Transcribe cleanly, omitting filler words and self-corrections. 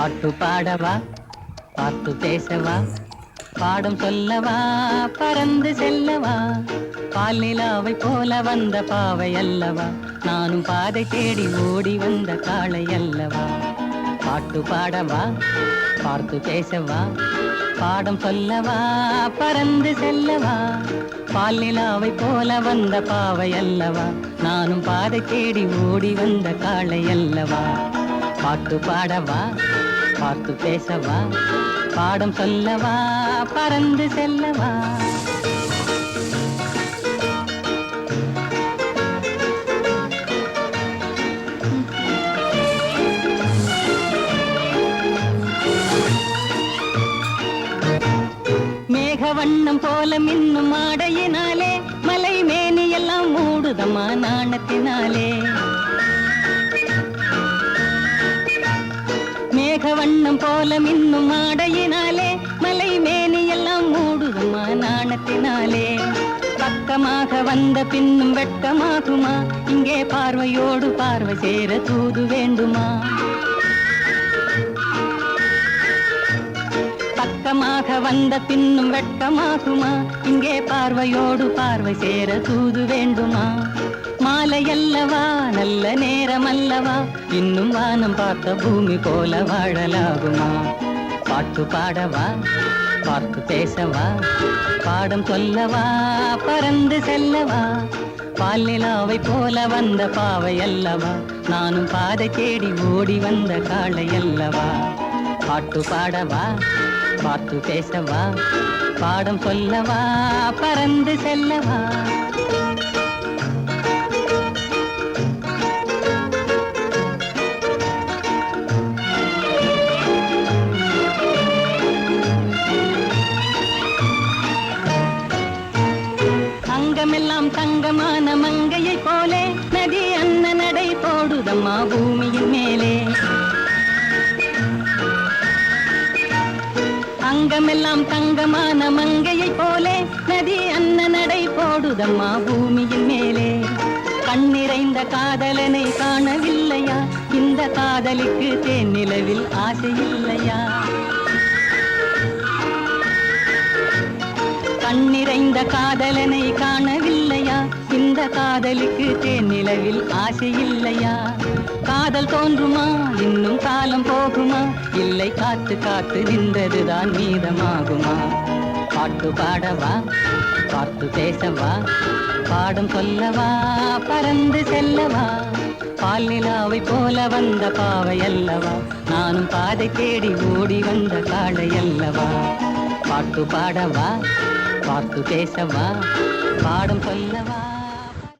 பாட்டு பாடவா, பார்த்து பேசவா, பாடம் சொல்லவா, பறந்து செல்லவா, பால் நிலாவை போல வந்த பாவை அல்லவா, நானும் பாதை தேடி ஓடி வந்த காளை அல்லவா. பாட்டு பாடவா, பார்த்து பேசவா, பாடம் சொல்லவா, பறந்து செல்லவா, பால் நிலாவை போல வந்த பாவை அல்லவா, நானும் பாதை தேடி ஓடி வந்த காளை அல்லவா. பாட்டு பாடவா, பார்த்து பேசவா, பாடம் சொல்லவா, பறந்து செல்லவா. மேகவண்ணம் போல மின்னும் ஆடையினாலே மலை மேனியெல்லாம் மூடுதம்மா நாணத்தினாலே. மேகவண்ணம் போல மின்னும் ஆடையினாலே மலை மேனியெல்லாம் மூடுதம்மா நாணத்தினாலே. பக்கமாக வந்த பின்னும் வெட்கமாகுமா, இங்கே பார்வையோடு பார்வை சேர தூது வேண்டுமா. பக்கமாக வந்த பின்னும் வெட்கமாகுமா, இங்கே பார்வையோடு பார்வை சேர தூது வேண்டுமா. மாலையல்லவா, நல்ல நேரம் அல்லவா, இன்னும் வானம் பார்த்த பூமி போல வாழலாகுமா. பாட்டு பாடவா, பார்த்து பேசவா, பாடம் சொல்லவா, பறந்து செல்லவா, பால் நிலாவை போல வந்த பாவை அல்லவா, நானும் பாதை தேடி ஓடி வந்த காளை அல்லவா. பாட்டு பாடவா, பார்த்து பேசவா, பாடம் சொல்லவா, பறந்து செல்லவா. அங்கமெல்லாம் தங்கமான மங்கையை போலே நதி அன்ன நடை போடுதம்மா பூமியின் மேலே. அங்கமெல்லாம் தங்கமான மங்கையை போலே நதி அன்ன நடை போடுதம்மா பூமியின் மேலே. கண்ணிறைந்த காதலனை காணவில்லையா, இந்த காதலிக்கு தேன் நிலவில் ஆசை இல்லையா. கண்ணிறைந்த காதலனை காணவில்லையா, இந்த காதலிக்கு தேன் நிலவில் ஆசை இல்லையா. காதல் தோன்றுமா, இன்னும் காலம் போகுமா, இல்லை காத்து காத்து நின்றதுதான் மீதமாகுமா. பாட்டு பாடவா, பார்த்து பேசவா, பாடம் சொல்லவா, பறந்து செல்லவா, பால் நிலாவை போல வந்த பாவை அல்லவா, நானும் பாதை தேடி ஓடி வந்த காளை அல்லவா. பாட்டு பாடவா, பார்த்து பேசவா, பாடம் சொல்லவா.